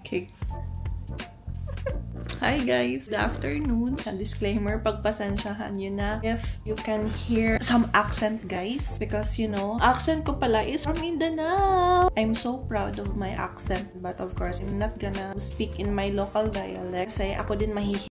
Okay. Hi guys! Good afternoon. Disclaimer, pagpasensyahan nyo na if you can hear some accent guys. Because you know, accent ko pala is from Mindanao. I'm so proud of my accent. But of course, I'm not gonna speak in my local dialect. Kasi ako din mahihilig.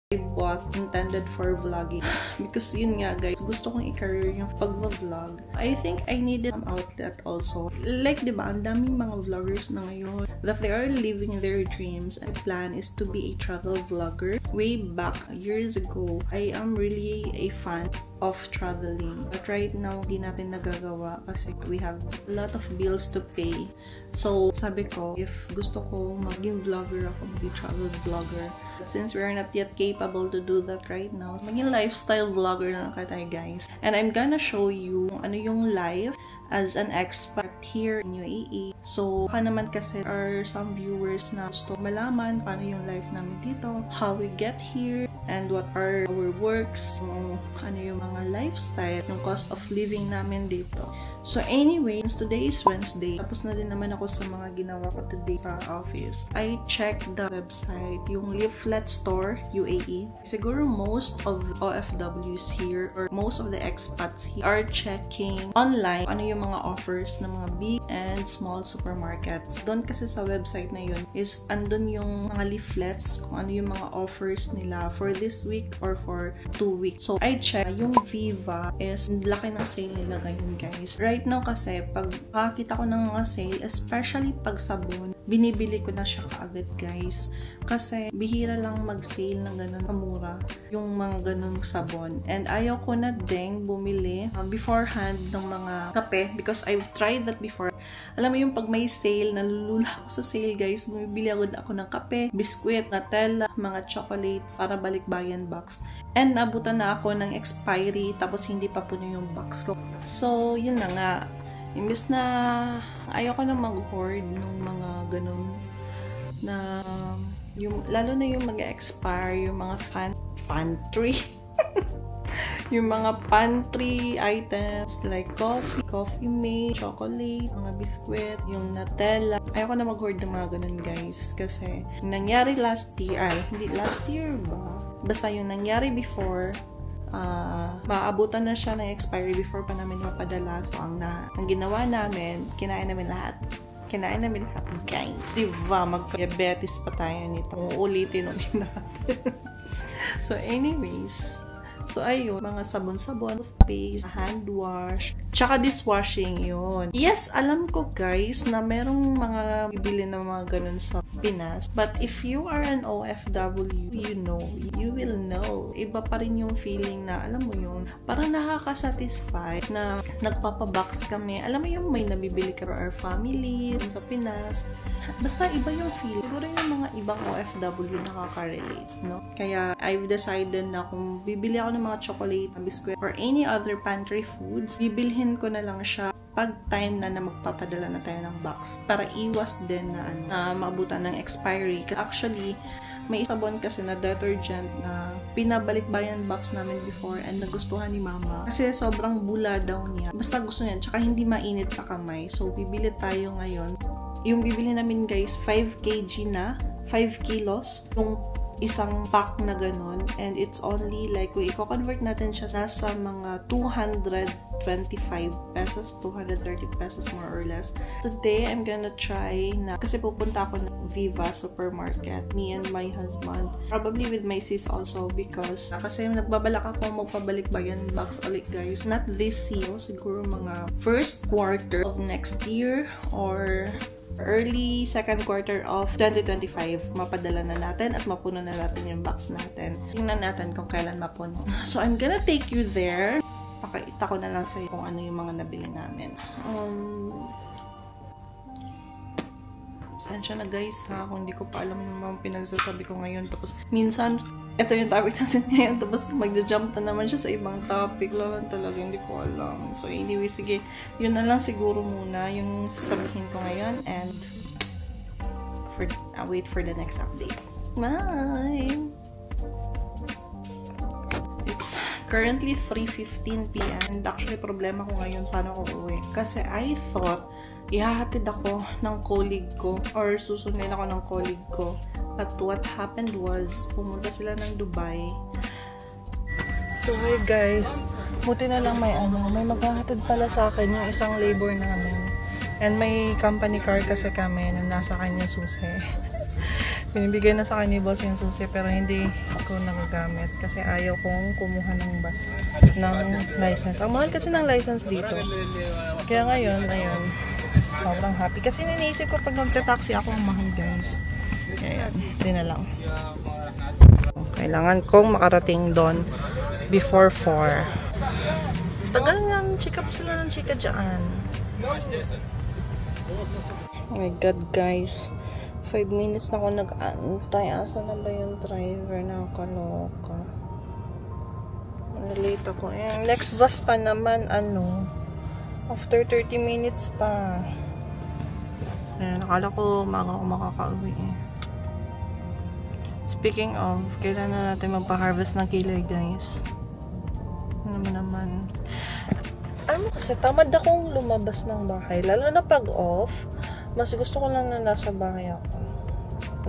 I bought intended for vlogging because yun nga guys, gusto kong i-career yung pag-vlog. I think I needed some outlet also. Like diba, ang daming mga vloggers na ngayon that they are living their dreams. My plan is to be a travel vlogger. Way back years ago, I am really a fan of traveling. But right now, hindi natin nagagawa kasi we have a lot of bills to pay. So, sabi ko, if gusto ko maging vlogger ako, maging travel vlogger. But since we are not yet capable to do that right now, maging lifestyle vlogger na tayo guys. And I'm gonna show you ano yung life as an expat here in UAE. So, baka naman kasi are some viewers na gusto malaman paano yung life namin dito, how we get here, and what are our works, ano yung mga lifestyle, yung cost of living namin dito. So anyway, today is Wednesday. Tapos na din naman ako sa mga ginawa ko today sa office. I checked the website, yung Leaflet Store UAE. Siguro most of OFWs here or most of the expats here are checking online ano yung mga offers ng mga big and small supermarkets. Doon kasi sa website na yun is andun yung mga leaflets kung ano yung mga offers nila for this week or for 2 weeks. So I checked yung Viva is laki ng sale nila ngayon guys. Right now kasi, pag makakita ko ng mga sale, especially pag sabon, binibili ko na siya kaagad guys. Kasi bihira lang mag-sale ng ganun kamura yung mga ganun sabon. And ayaw ko na ding bumili beforehand ng mga kape because I've tried that before. Alam mo yung pag may sale, nalulula ako sa sale guys, bumibili agad ako ng kape, biskwit, Nutella, mga chocolates para balikbayan box. And nabutan na ako ng expiry tapos hindi pa puno yung box ko. So, yun na nga. Imbis na ayoko na mag-hoard ng mga ganun na yung, lalo na yung mag-expire, yung mga pantry. Yung mga pantry items like coffee mate, chocolate, mga biskwit, yung Nutella. Ayoko na mag-hoard ng mga ganun guys. Kasi nangyari last year, hindi last year ba? Basta yung nangyari before, maabutan na siya ng expiry before pa namin mapadala. So, ang ginawa namin, kinain namin lahat. Kinain namin lahat, guys. Diba? Mag-diabetes pa tayo nito. Uulitin natin. So, anyways. So, ayun. Mga sabon-sabon, toothpaste, hand wash, tsaka dishwashing yun. Yes, alam ko guys na merong mga bibili ng mga ganun sa Pinas. But if you are an OFW, you will know. Iba pa rin yung feeling na, alam mo yun, parang nakaka-satisfy na nagpapabox kami. Alam mo yung may nabibili ka for our family sa Pinas. Basta iba yung feel. Siguro yung mga ibang OFW nakaka-relate, no? Kaya I've decided na kung bibili ako ng mga chocolate, biscuit, or any other pantry foods, bibilhin ko na lang siya pag time na magpapadala na tayo ng box. Para iwas din na maabutan ng expiry. Actually, may sabon kasi na detergent na pinabalik-bayan box namin before and nagustuhan ni mama. Kasi sobrang bula daw niya. Basta gusto niya. Tsaka hindi mainit sa kamay. So, bibili tayo ngayon. Yung bibili namin guys, 5 kg na, 5 kilos, yung isang pack na ganun. And it's only like, kung i-convert natin siya, nasa mga 225 pesos, 230 pesos more or less. Today, I'm gonna try na, kasi pupunta ako ng Viva Supermarket, me and my husband. Probably with my sis also because, kasi nagbabalak ako magpabalik-bayan box ulit guys. Not this year, siguro mga first quarter of next year or early second quarter of 2025, mapadala na natin at mapuno na natin yung box natin. Tingnan natin kung kailan mapuno. So, I'm gonna take you there. Pakita ko na lang sa'yo kung ano yung mga nabili namin. Sensya na guys ha, kung hindi ko pa alam yung mga pinagsasabi ko ngayon. Tapos, minsan, ito yung topic natin ngayon. Tapos, magja-jump na naman siya sa ibang topic. Lalo talaga, hindi ko alam. So, anyway, sige. Yun na lang siguro muna yung sasabihin ko ngayon. And, wait for the next update. Bye! It's currently 3:15 p.m. And actually, problema ko ngayon paano ko uwi. Kasi I thought, ihahatid ako ng colleague ko or susunod ako ng colleague ko. But what happened was, pumunta sila ng Dubai. So, hey guys, buti na lang may maghahatid pala sa akin yung isang labor namin. And may company car kasi kami na nasa kanya susi. Binibigay na sa akin ni boss yung susi pero hindi ko nagagamit kasi ayaw kong kumuha ng bus ng license. Ang mahal kasi ng license dito. Kaya ngayon, ayun, sobrang happy. Kasi niniisip ko pag nagta-taxi ako ang mahal guys. Kaya yan, hindi na lang. Kailangan kong makarating doon before 4. Tagal nga, chika pa sila ng chika dyan. Oh my god guys. 5 minutes na ako nag-antay. Asa na ba yung driver? Nakakaloka. Late ako. Ayan, next bus pa naman, after 30 minutes pa. Ayan, nakala ko umaga ako makaka-uwi eh. Speaking of, kailan na natin magpa-harvest ng kilay guys. Ano naman. Alam mo kasi, tamad akong lumabas ng bahay. Lalo na pag off, mas gusto ko lang na nasa bahay ako.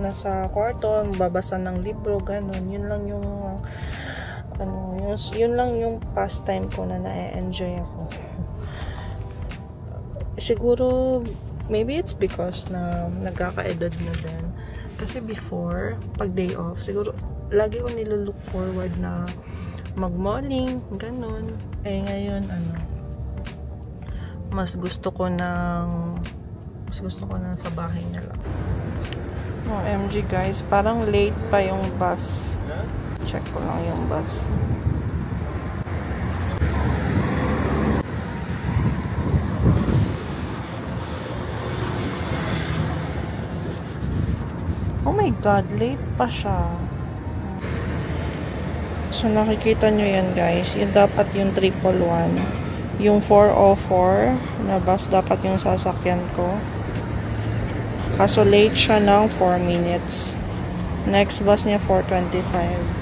Nasa kwarto, babasa ng libro, ganun. Yun lang yung yun lang yung pastime ko na na-enjoy ako. Siguro, maybe it's because na nagkaka-edad na din. Kasi before, pag day off, siguro, lagi ko nilolook forward na mag-malling, ganun. Eh, ngayon, mas gusto ko nang sa bahay na lang. OMG guys, parang late pa yung bus. Check ko lang yung bus. Oh my god, late pa siya. So nakikita nyo yan guys, yung dapat yung 111. Yung 404 na bus dapat yung sasakyan ko. Kaso late siya ng 4 minutes. Next bus niya 4:25.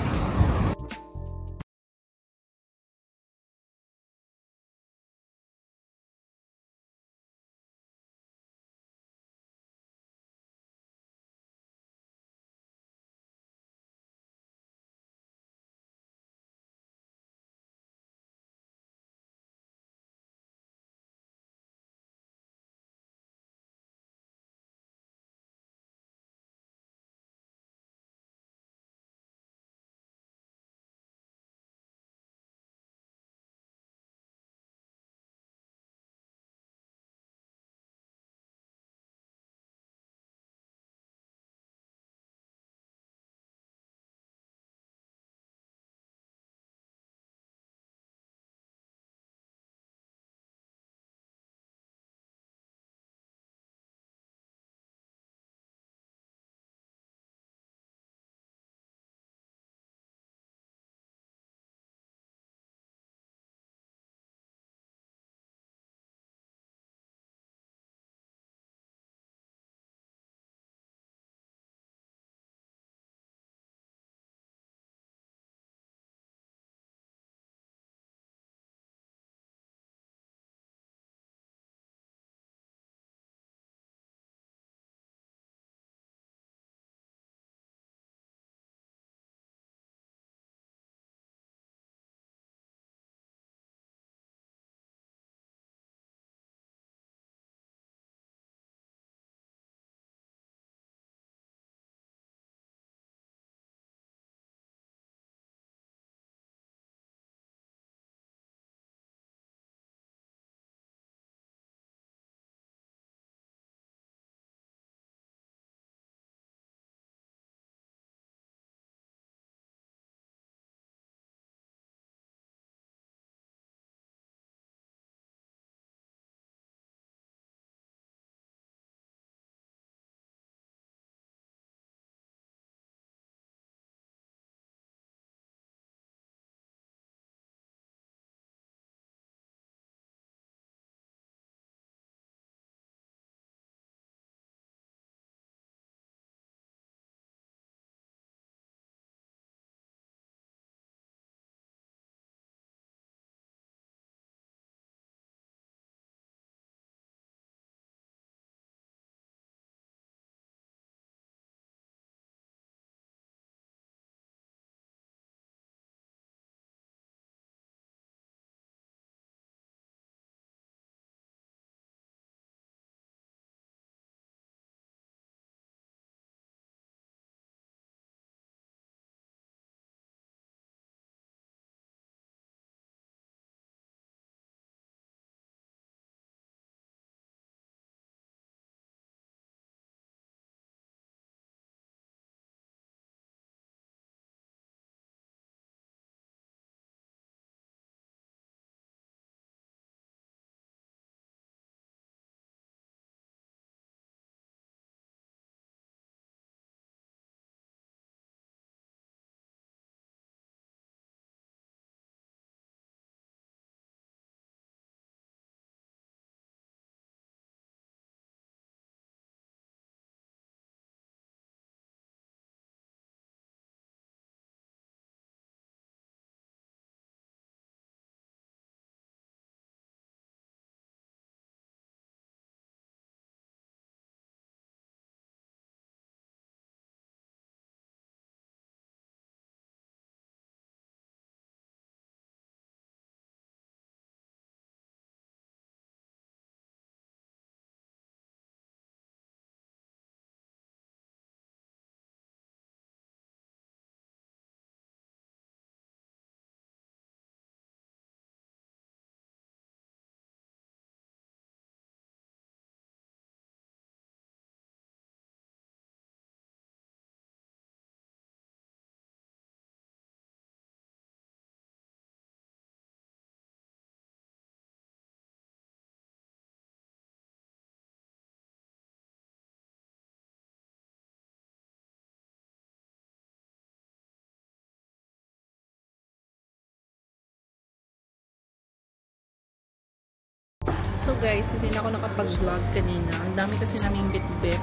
guys, hindi na ako nakapag-vlog kanina. Ang dami kasi naming bit-bit.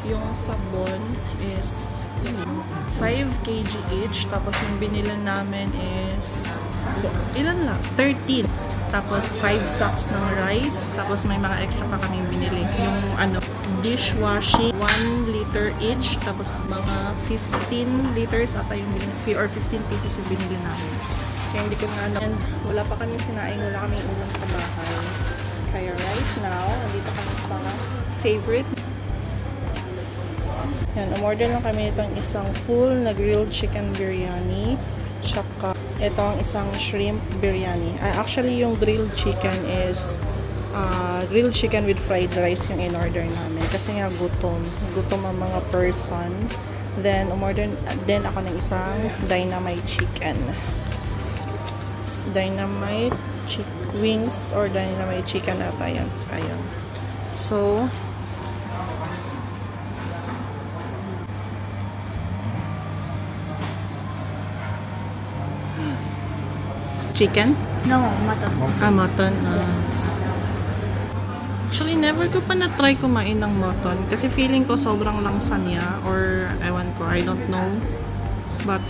Yung sabon is 5 kg each. Tapos yung binilan namin is ilan lang? 13. Tapos 5 sacks ng rice. Tapos may mga extra pa kaming binili. Yung dishwashing, 1 liter each. Tapos mga 15 liters ata yung binili, or 15 pieces yung binili namin. Kaya hindi ko nga and wala pa kami sinaing, wala kami ulam sa bahay. Kaya right now, nandito kami sa favorite. Yan, umorder lang kami itong isang full na grilled chicken biryani. Tsaka itong isang shrimp biryani. Actually, yung grilled chicken is grilled chicken with fried rice yung in-order namin. Kasi nga gutom. Gutom ang mga person. Then, umorder din ako ng isang dynamite chicken. Dynamite wings or dynamite chicken ata yan. So, chicken? No, mutton. Mutton. Actually, never ko pa na-try kumain ng mutton. Kasi feeling ko sobrang langsa niya. Or, ewan ko, I don't know. But,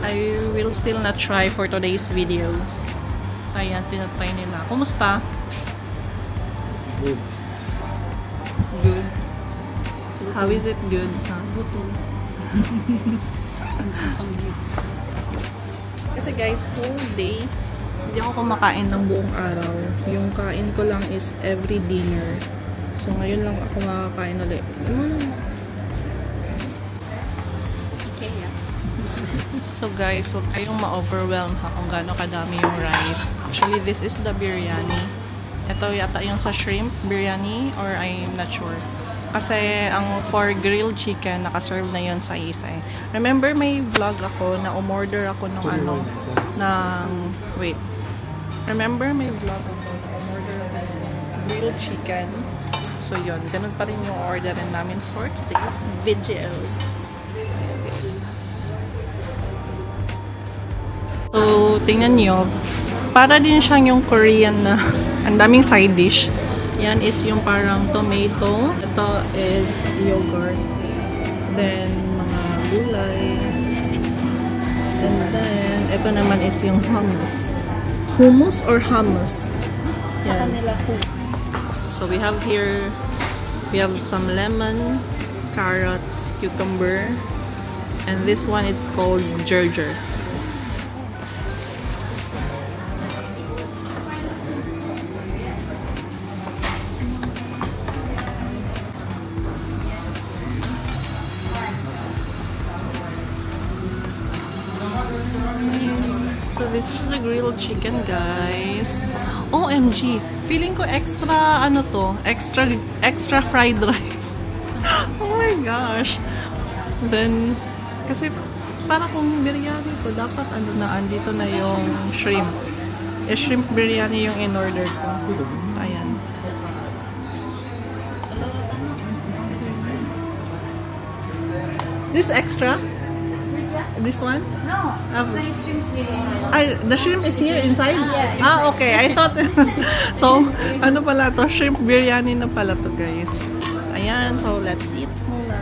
I will still not try for today's video. Ayan, tinatry nila. Kumusta? Good. Good. How is it good? Gutom. Kasi guys, whole day, hindi ako kumakain ng buong araw. Yung kain ko lang is every dinner. So, ngayon lang ako makakain ulit. So guys, huwag kayong ma-overwhelm ha kung gaano kadami yung rice. Actually, this is the biryani. Ito yata yung sa shrimp biryani or I'm not sure. Kasi ang for grilled chicken, nakaserve na yun sa isa. Remember, may vlog ako na umorder ako ng wait. Remember, may vlog ako na umorder ako ng grilled chicken. So yun, ganun pa rin yung orderin namin for today's video. So, tingnan nyo. Para din siyang yung Korean na ang daming side dish. Yan is yung parang tomato. Ito is yogurt. Then, mga gulay. And then, ito naman is yung hummus. Hummus or hummus? Sa kanila po. So, we have here, we have some lemon, carrots, cucumber, and this one it's called ginger. So this is the grilled chicken, guys. OMG, feeling ko extra ano to, extra fried rice. Oh my gosh. Then kasi para kung biryani to, dapat ano na andito na yung shrimp. Shrimp biryani yung in order ko. Ayan. Is this extra? This one? No, it's shrimp biryani. The shrimp is here inside? Yeah. Okay. I thought... So, ano pala to? Shrimp biryani na pala to, guys. Ayan. So, let's eat muna.